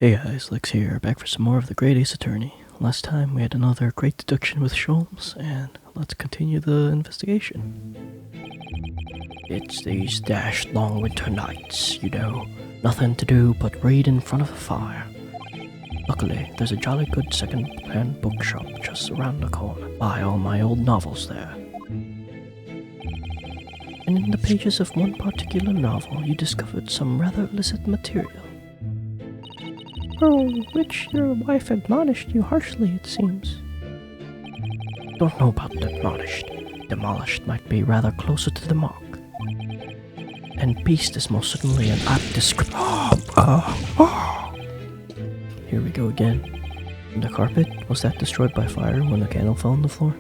Hey guys, Lex here, back for some more of the Great Ace Attorney. Last time we had another great deduction with Sholmes, and let's continue the investigation. It's these dashed long winter nights, you know. Nothing to do but read in front of a fire. Luckily, there's a jolly good second-hand bookshop just around the corner. Buy all my old novels there. And in the pages of one particular novel, you discovered some rather illicit material. Oh, which your wife admonished you harshly, it seems. Don't know about admonished. Demolished might be rather closer to the mark. And beast is most certainly an apt description. Here we go again. And the carpet, was that destroyed by fire when the candle fell on the floor?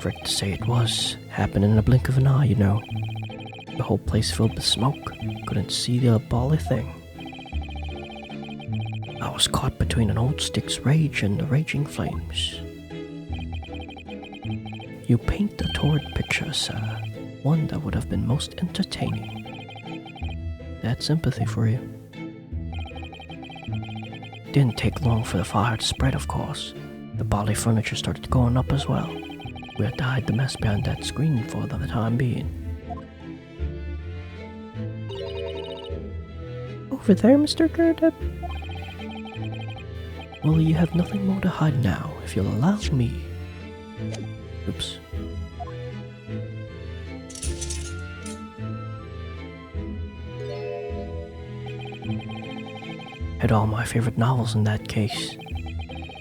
Frick to say it was. Happened in a blink of an eye, you know. The whole place filled with smoke. Couldn't see the bally thing. I was caught between an old stick's rage and the raging flames. You paint a torrid picture, sir. One that would have been most entertaining. That's sympathy for you. Didn't take long for the fire to spread, of course. The bally furniture started going up as well. We had to hide the mess behind that screen for the time being. Over there, Mr. Gerdep? Well, you have nothing more to hide now, if you'll allow me. Oops. Had all my favorite novels in that case.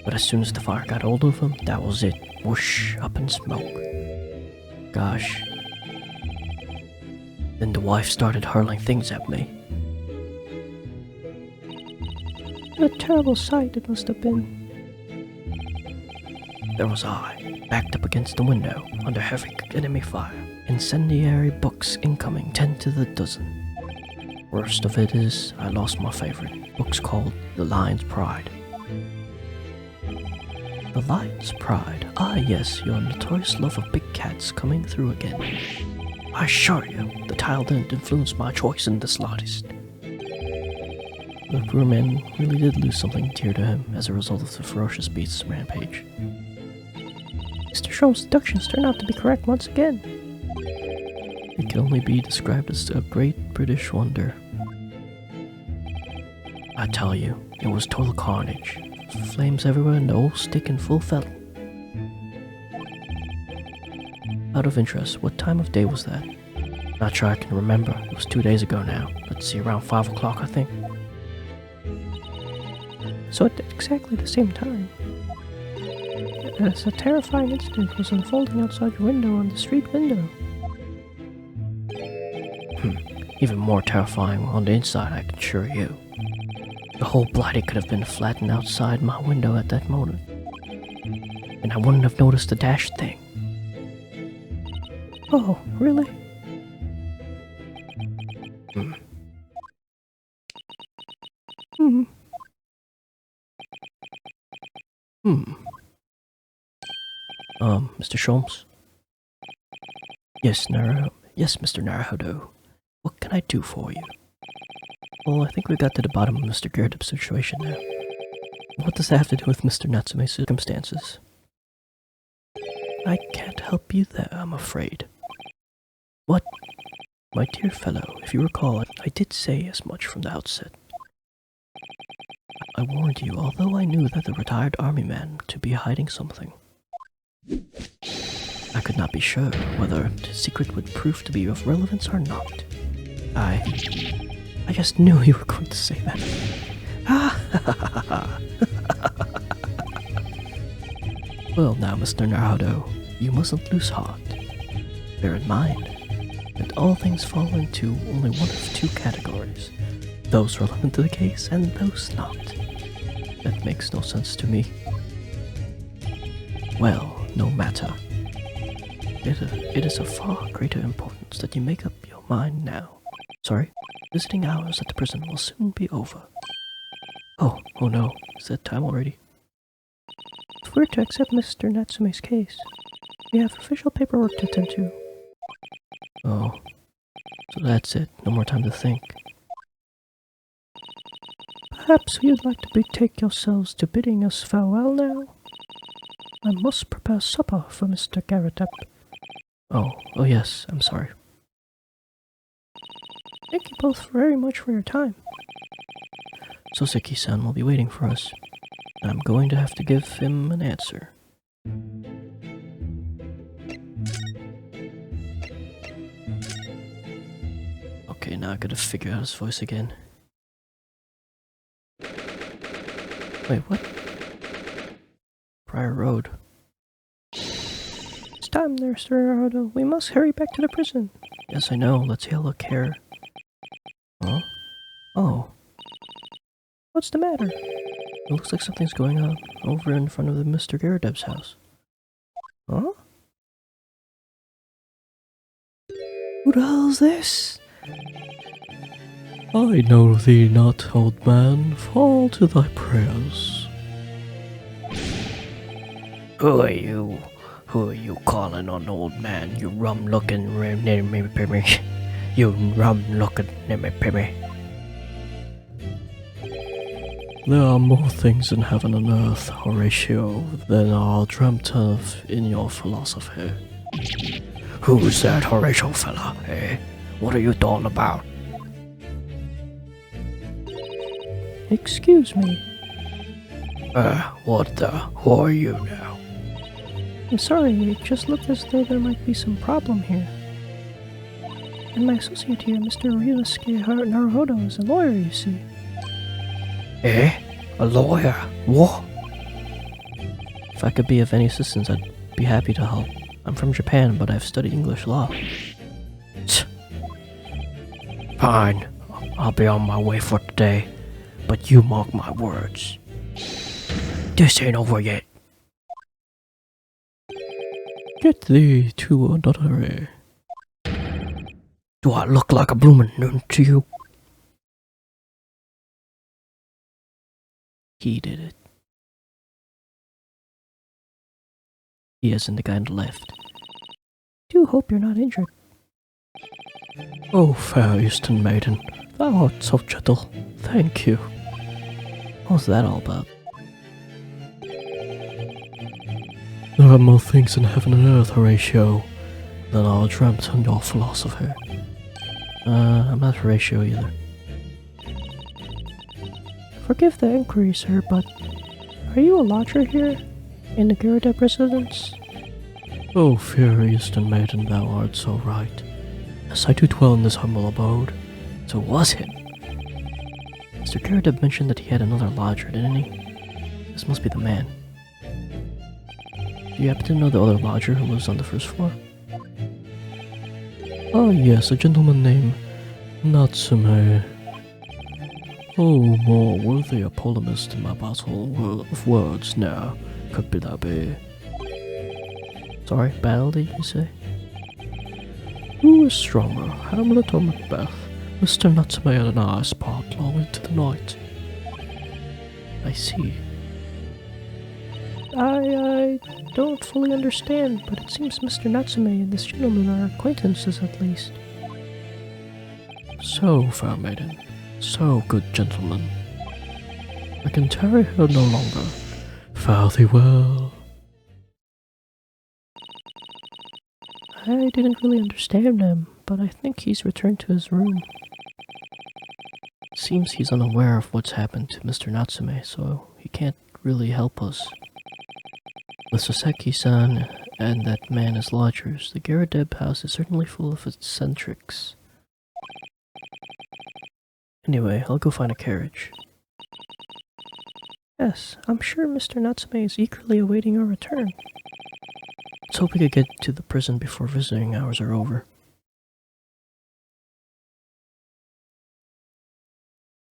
But as soon as the fire got hold of them, that was it. Whoosh, up in smoke. Gosh. Then the wife started hurling things at me. What a terrible sight it must have been. There was I, backed up against the window, under heavy enemy fire. Incendiary books incoming, 10 to the dozen. Worst of it is, I lost my favorite. Book's called The Lion's Pride. The Lion's Pride? Ah yes, your notorious love of big cats coming through again. I assure you, the title didn't influence my choice in the slightest. The poor man really did lose something dear to him as a result of the ferocious beast's rampage. Mr. Sholmes' deductions turn out to be correct once again. It can only be described as a great British wonder. I tell you, it was total carnage. Flames everywhere and the old stick in full fettle. Out of interest, what time of day was that? Not sure I can remember. It was 2 days ago now. Let's see, around 5 o'clock, I think. So at exactly the same time, as a terrifying incident was unfolding outside your window on the street window. Even more terrifying on the inside, I can assure you. The whole blighty could have been flattened outside my window at that moment. And I wouldn't have noticed the dashed thing. Oh, really? Mr. Sholmes? Yes, Mr. Naruhodo. What can I do for you? Well, I think we got to the bottom of Mr. Gerdip's situation now. What does that have to do with Mr. Natsume's circumstances? I can't help you there, I'm afraid. What? My dear fellow, if you recall, I did say as much from the outset. I warned you, although I knew that the retired army man to be hiding something. I could not be sure whether the secret would prove to be of relevance or not. I just knew you were going to say that. Well now, Mr. Naruhodo, you mustn't lose heart. Bear in mind that all things fall into only one of two categories. Those relevant to the case and those not. That makes no sense to me. Well, no matter. It is of far greater importance that you make up your mind now. Sorry, visiting hours at the prison will soon be over. Oh no, is that time already? If we're to accept Mr. Natsume's case, we have official paperwork to attend to. Oh, so that's it, no more time to think. Perhaps you'd like to betake yourselves to bidding us farewell now? I must prepare supper for Mr. Garrett. Oh yes, I'm sorry. Thank you both very much for your time. Soseki-san will be waiting for us. I'm going to have to give him an answer. Okay, now I gotta figure out his voice again. Wait, what? Briar Road. It's time there, Sir Naruto. We must hurry back to the prison. Yes, I know. Let's take a look here. Huh? Oh. What's the matter? It looks like something's going on over in front of the Mr. Garradeb's house. Huh? Who the hell's this? I know thee not, old man. Fall to thy prayers. Who are you? Who are you calling an old man? You rum-looking You rum-looking nimmy-pimmy. There are more things in heaven and earth, Horatio, than are dreamt of in your philosophy. Who's that Horatio fella, eh? What are you talking about? Excuse me. What the? Who are you now? I'm sorry, it just looked as though there might be some problem here. And my associate here, Mr. Ryusuke Naruhodo, is a lawyer, you see. Eh? A lawyer? What? If I could be of any assistance, I'd be happy to help. I'm from Japan, but I've studied English law. Fine. I'll be on my way for today, but you mark my words. This ain't over yet. Get thee to another. Do I look like a bloomin' nun to you? He did it. He isn't the guy on the left. Do hope you're not injured. Oh, fair Eastern maiden, thou art so gentle. Thank you. What's that all about? There are more things in heaven and earth, Horatio, than are dreamt on your philosophy. I'm not Horatio either. Forgive the inquiry, sir, but are you a lodger here in the Garradeb residence? Oh, fair Eastern maiden, thou art so right. Yes, I do dwell in this humble abode. So was it? Mr. Garradeb mentioned that he had another lodger, didn't he? This must be the man. Do you happen to know the other lodger who lives on the first floor? Oh yes, a gentleman named Natsume. Oh, more worthy a polemist in my battle of words now. Could be that be. Sorry, battle did you say? Who is stronger, Hamlet or Macbeth? Mr. Natsume and I sparred long into the night. I see. I don't fully understand, but it seems Mr. Natsume and this gentleman are acquaintances at least. So, fair maiden. So, good gentleman. I can tarry here no longer. Fare thee well. I didn't really understand him, but I think he's returned to his room. Seems he's unaware of what's happened to Mr. Natsume, so he can't really help us. With Soseki-san and that man as lodgers, the Garradeb house is certainly full of eccentrics. Anyway, I'll go find a carriage. Yes, I'm sure Mr. Natsume is eagerly awaiting our return. Let's hope we could get to the prison before visiting hours are over.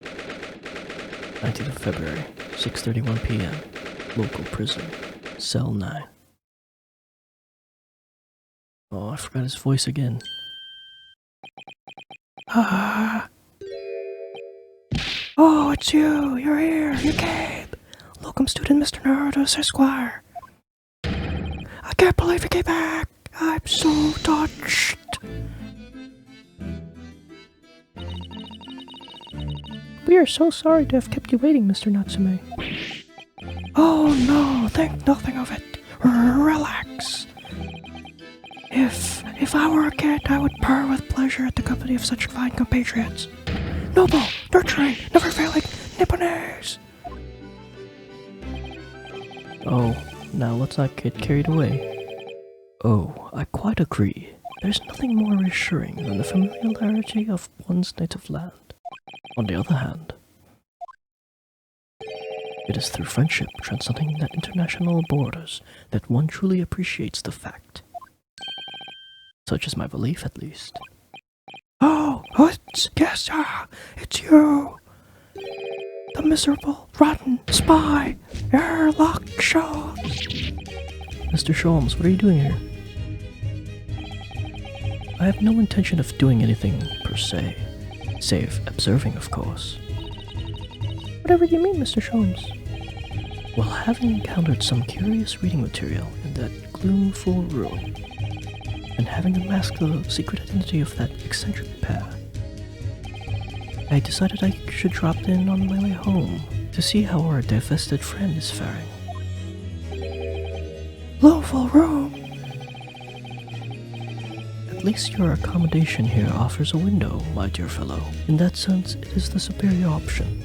19th of February, 6:31 p.m. Local prison, cell 9. Oh, I forgot his voice again. Ah! Oh, it's you! You're here! You came! Locum student Mr. Naruto, Esquire! I can't believe you came back! I'm so touched! We are so sorry to have kept you waiting, Mr. Natsume. Oh no, think nothing of it. Relax. If I were a kid, I would purr with pleasure at the company of such fine compatriots. Noble, nurturing, never failing Nipponese. Oh, now let's not get carried away. Oh, I quite agree. There's nothing more reassuring than the familiarity of one's native land. On the other hand, it is through friendship transcending the international borders that one truly appreciates the fact. Such is my belief, at least. Oh, it's you! The miserable, rotten spy, Airlock Sholmes. Mr. Sholmes, what are you doing here? I have no intention of doing anything per se, save observing, of course. Whatever do you mean, Mr. Sholmes? Well, having encountered some curious reading material in that gloom-full room, and having unmasked the secret identity of that eccentric pair, I decided I should drop in on my way home to see how our divested friend is faring. Gloom-full room! At least your accommodation here offers a window, my dear fellow. In that sense, it is the superior option.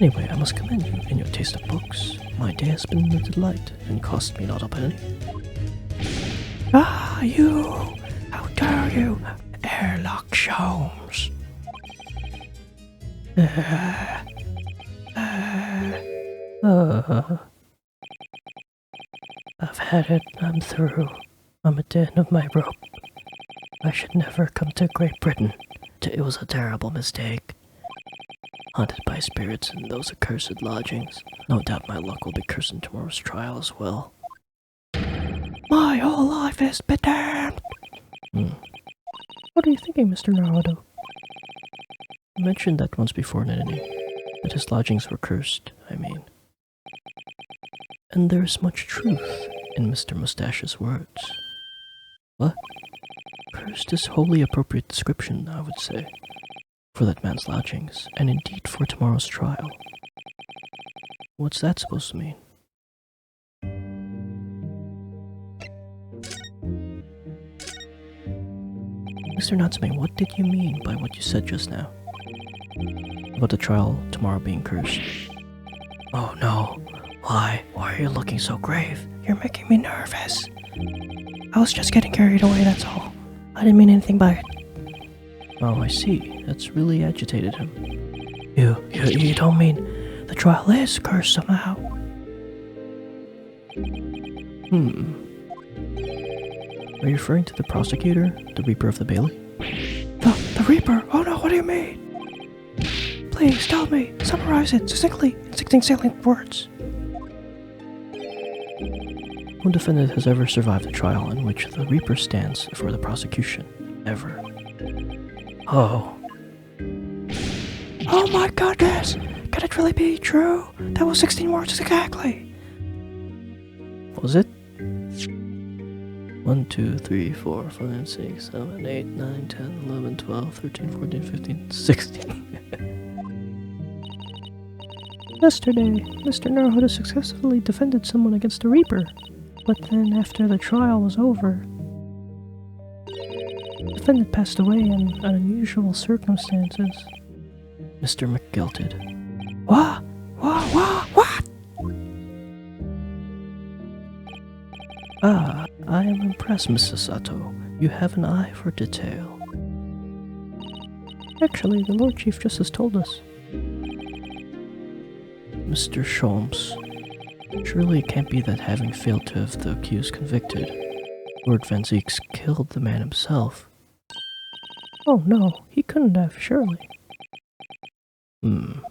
Anyway, I must commend you in your taste of books. My day has been a delight, and cost me not a penny. Ah, you! How dare you! Airlock Sholmes! I've had it. I'm through. I'm at the end of my rope. I should never come to Great Britain. It was a terrible mistake. Haunted by spirits in those accursed lodgings. No doubt my luck will be cursed in tomorrow's trial as well. My whole life is bedamned! What are you thinking, Mr. Naruto? You mentioned that once before, Ninini. That his lodgings were cursed, I mean. And there is much truth in Mr. Mustache's words. What? Cursed is wholly appropriate description, I would say, for that man's lodgings, and indeed for tomorrow's trial. What's that supposed to mean? Mr. Natsume, what did you mean by what you said just now? About the trial tomorrow being cursed? Oh no. Why are you looking so grave? You're making me nervous. I was just getting carried away, that's all. I didn't mean anything by it. Oh, I see. That's really agitated him. You don't mean the trial is cursed somehow? Are you referring to the prosecutor, the Reaper of the Bailey? The Reaper? Oh no, what do you mean? Please tell me, summarize it succinctly in 16 salient words. No defendant has ever survived a trial in which the Reaper stands for the prosecution. Ever. Oh. Oh my goodness! Can it really be true? That was 16 words exactly. Was it? 1, 2, 3, 4, 5, 6, 7, 8, 9, 10, 11, 12, 13, 14, 15, 16. Yesterday, Mr. Naruto successfully defended someone against a Reaper, but then after the trial was over, the defendant passed away in unusual circumstances. Mr. McGilted. What? Ah, I am impressed, Mrs. Sato. You have an eye for detail. Actually, the Lord Chief Justice told us. Mr. Sholmes, surely it can't be that having failed to have the accused convicted, Lord Van Zeeks killed the man himself. Oh no, he couldn't have, surely. You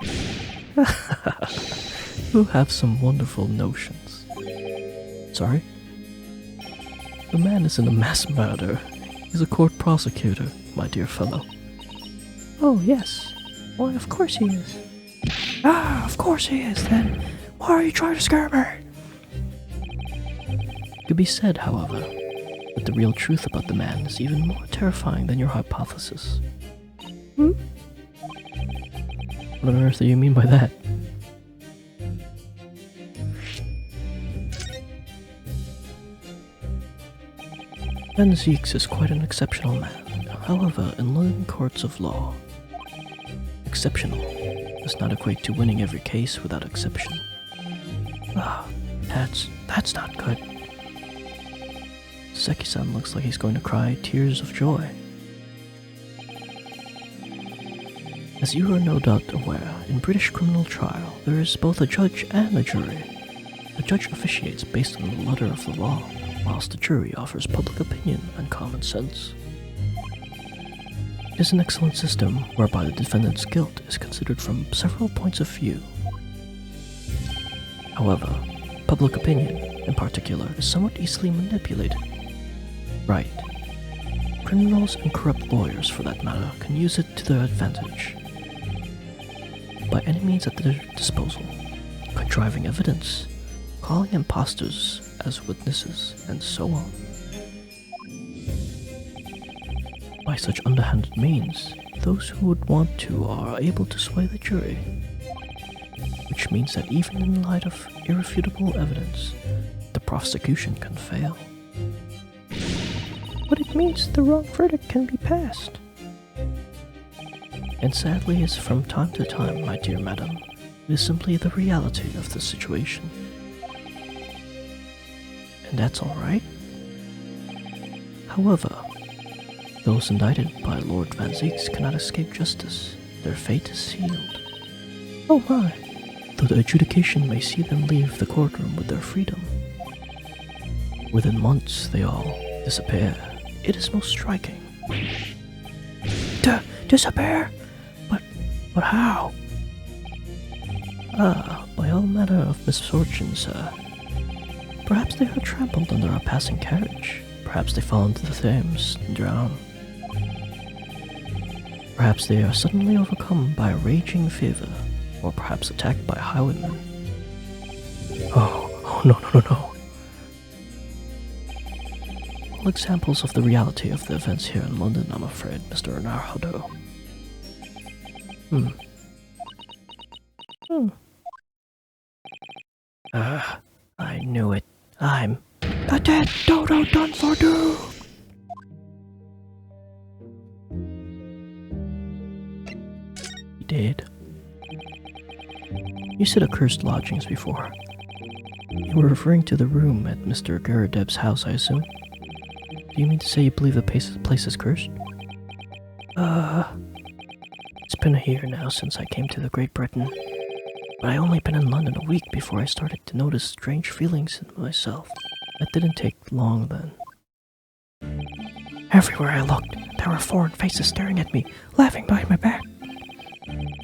have some wonderful notions. Sorry? The man isn't a mass murderer. He's a court prosecutor, my dear fellow. Oh, yes. Why, of course he is. Ah, of course he is, then. Why are you trying to scare me? It could be said, however, that the real truth about the man is even more terrifying than your hypothesis. What on earth do you mean by that? Van Zieks is quite an exceptional man. However, in London courts of law, exceptional does not equate to winning every case without exception. That's not good. Seki-san looks like he's going to cry tears of joy. As you are no doubt aware, in British criminal trial, there is both a judge and a jury. The judge officiates based on the letter of the law, whilst the jury offers public opinion and common sense. It is an excellent system whereby the defendant's guilt is considered from several points of view. However, public opinion, in particular, is somewhat easily manipulated. Right. Criminals and corrupt lawyers, for that matter, can use it to their advantage. By any means at their disposal, contriving evidence, calling impostors as witnesses, and so on. By such underhanded means, those who would want to are able to sway the jury, which means that even in the light of irrefutable evidence, the prosecution can fail. But it means the wrong verdict can be passed. And sadly, as from time to time, my dear madam, it is simply the reality of the situation. And that's alright. However, those indicted by Lord Van Zieks cannot escape justice. Their fate is sealed. Oh my! Though the adjudication may see them leave the courtroom with their freedom. Within months, they all disappear. It is most striking. Disappear? But how? By all manner of misfortune, sir. Perhaps they are trampled under a passing carriage. Perhaps they fall into the Thames and drown. Perhaps they are suddenly overcome by a raging fever, or perhaps attacked by highwaymen. Oh, no. All examples of the reality of the events here in London, I'm afraid, Mr. Naruhodo. I knew it. I'm the dead dodo done for do. He did. You said accursed lodgings before. You were referring to the room at Mr. Garadeb's house, I assume? Do you mean to say you believe the place is cursed? It's been a year now since I came to the Great Britain, but I only been in London a week before I started to notice strange feelings in myself. That didn't take long then. Everywhere I looked, there were foreign faces staring at me, laughing behind my back.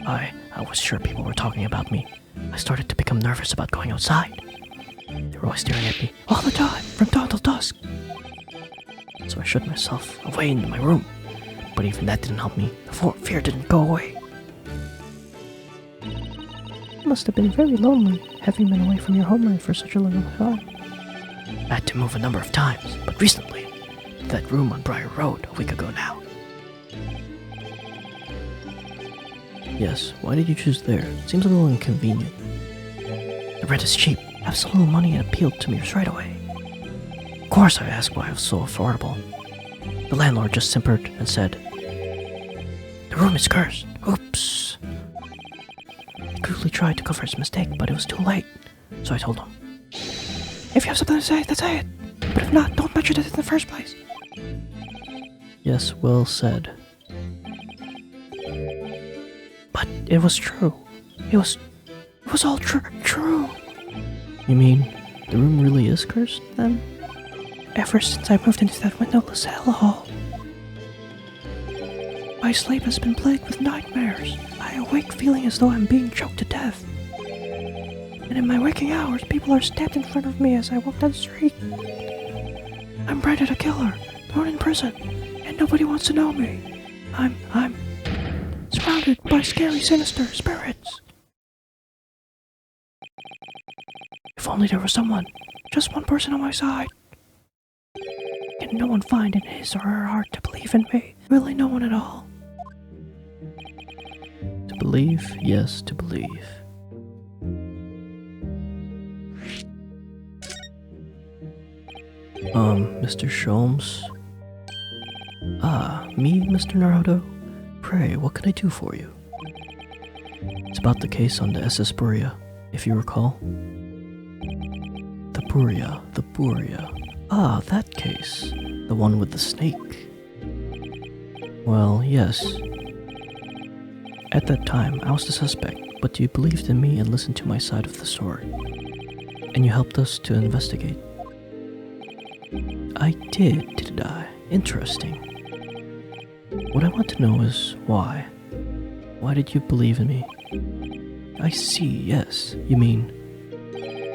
I was sure people were talking about me. I started to become nervous about going outside. They were always staring at me, all the time, from dawn till dusk. So I shut myself away into my room, but even that didn't help me. The fear didn't go away. It must have been very lonely, having been away from your homeland for such a long time. I had to move a number of times, but recently, to that room on Briar Road a week ago now. Yes, why did you choose there? It seems a little inconvenient. The rent is cheap, have so little money and appealed to me right away. Of course I asked why it was so affordable. The landlord just simpered and said, "The room is cursed." Oops. He quickly tried to cover his mistake, but it was too late. So I told him, "If you have something to say, then say it. But if not, don't mention it in the first place." Yes, well said. But it was true. It was all true. You mean, the room really is cursed, then? Ever since I moved into that windowless hellhole. My sleep has been plagued with nightmares. I awake feeling as though I'm being choked to death. And in my waking hours, people are stabbed in front of me as I walk down the street. I'm branded a killer, thrown in prison, and nobody wants to know me. I'm surrounded by scary, sinister spirits. If only there was someone, just one person on my side. Can no one find in his or her heart to believe in me? Really no one at all. To believe, yes, to believe. Mr. Sholmes? Ah, me, Mr. Naruto? Pray, what can I do for you? It's about the case on the SS Buria, if you recall. The Buria. Ah, that case. The one with the snake. Well, yes. At that time, I was the suspect, but you believed in me and listened to my side of the story. And you helped us to investigate. I didn't I? Interesting. What I want to know is why. Why did you believe in me? I see, yes. You mean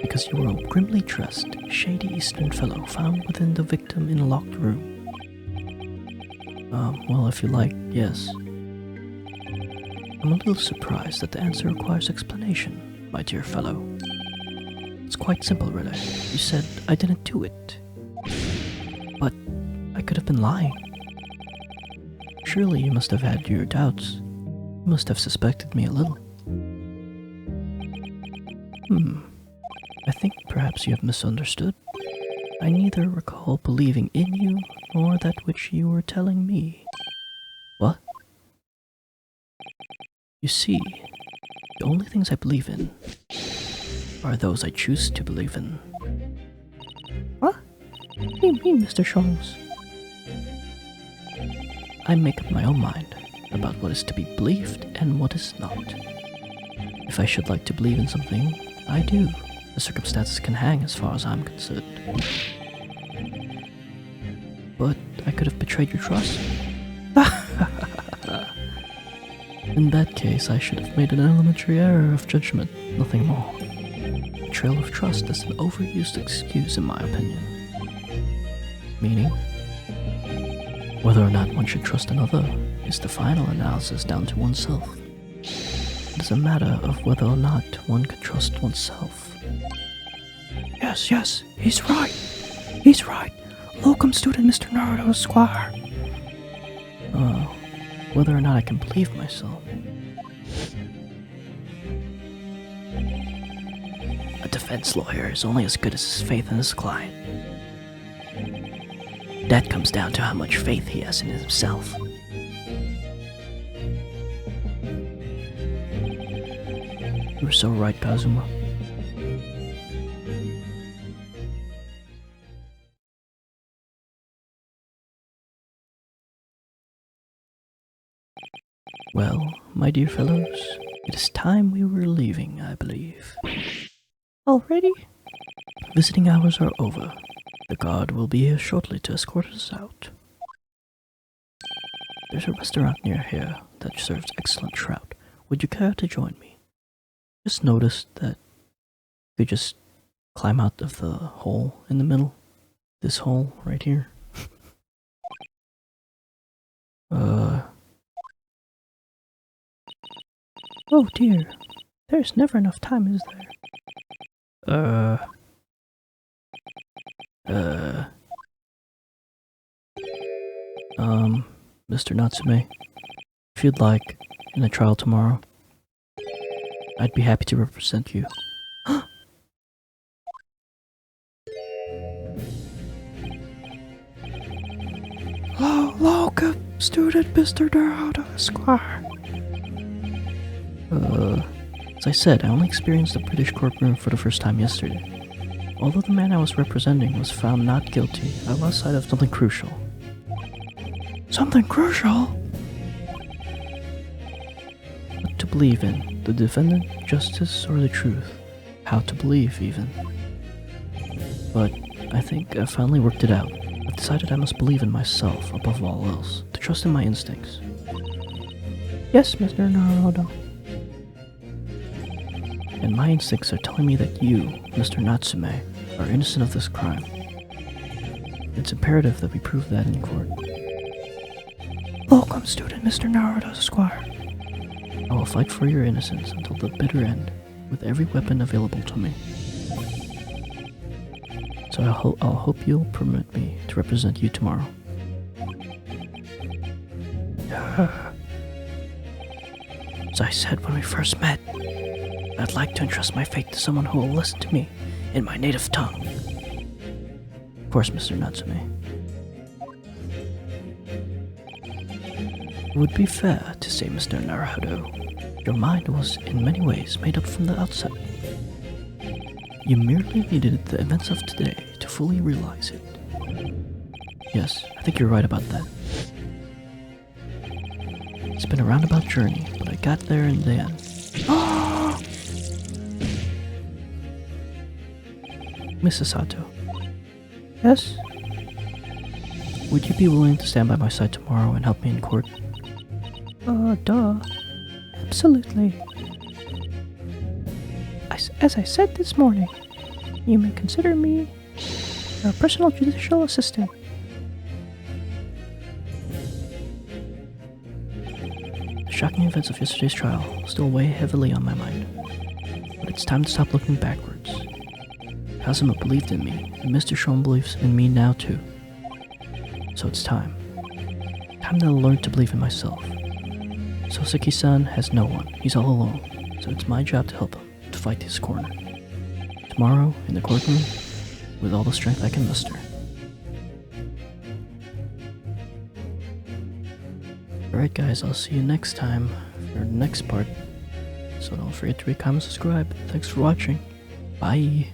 because you were a grimly dressed, shady Eastern fellow found within the victim in a locked room. Well, if you like, yes. I'm a little surprised that the answer requires explanation, my dear fellow. It's quite simple, really. You said I didn't do it. But I could have been lying. Surely you must have had your doubts. You must have suspected me a little. I think perhaps you have misunderstood. I neither recall believing in you, nor that which you were telling me. What? You see, the only things I believe in are those I choose to believe in. What? What do you mean, Mr. Sholmes? I make up my own mind about what is to be believed and what is not. If I should like to believe in something, I do. The circumstances can hang as far as I'm concerned. But I could have betrayed your trust. In that case, I should have made an elementary error of judgment, nothing more. Betrayal of trust is an overused excuse in my opinion. Meaning, whether or not one should trust another is the final analysis down to oneself. It is a matter of whether or not one can trust oneself. Yes, he's right. He's right. Locum student Mr. Naruto Esquire. Whether or not I can believe myself. A defense lawyer is only as good as his faith in his client. That comes down to how much faith he has in himself. You were so right, Kazuma. Well, my dear fellows, it is time we were leaving, I believe. Already? Visiting hours are over. The guard will be here shortly to escort us out. There's a restaurant near here that serves excellent trout. Would you care to join me? Just noticed that you just climb out of the hole in the middle. This hole right here. Oh dear. There's never enough time, is there? Mr. Natsume, if you'd like, in the trial tomorrow, I'd be happy to represent you. Locum student Mr. Naruto Esquire. As I said, I only experienced the British courtroom for the first time yesterday. Although the man I was representing was found not guilty, I lost sight of something crucial. Something crucial? What to believe in, the defendant, justice, or the truth? How to believe, even. But I think I finally worked it out. I've decided I must believe in myself above all else, to trust in my instincts. Yes, Mr. Naruto. And my instincts are telling me that you, Mr. Natsume, are innocent of this crime. It's imperative that we prove that in court. Welcome, student Mr. Naruto Esquire. I will fight for your innocence until the bitter end, with every weapon available to me. So I'll hope you'll permit me to represent you tomorrow. As I said when we first met, I'd like to entrust my fate to someone who will listen to me in my native tongue. Of course, Mr. Natsume. It would be fair to say, Mr. Naruhodo, your mind was in many ways made up from the outset. You merely needed the events of today to fully realize it. Yes, I think you're right about that. It's been a roundabout journey, but I got there in the end. Mrs. Sato. Yes? Would you be willing to stand by my side tomorrow and help me in court? Duh. Absolutely. As I said this morning, you may consider me your personal judicial assistant. The shocking events of yesterday's trial still weigh heavily on my mind. But it's time to stop looking backwards. Kazuma believed in me, and Mr. Shon believes in me now too. So it's time. Time that I learn to believe in myself. Soseki-san has no one. He's all alone. So it's my job to help him, to fight his corner. Tomorrow, in the courtroom, with all the strength I can muster. Alright guys, I'll see you next time for the next part. So don't forget to rate, comment, subscribe. Thanks for watching. Bye.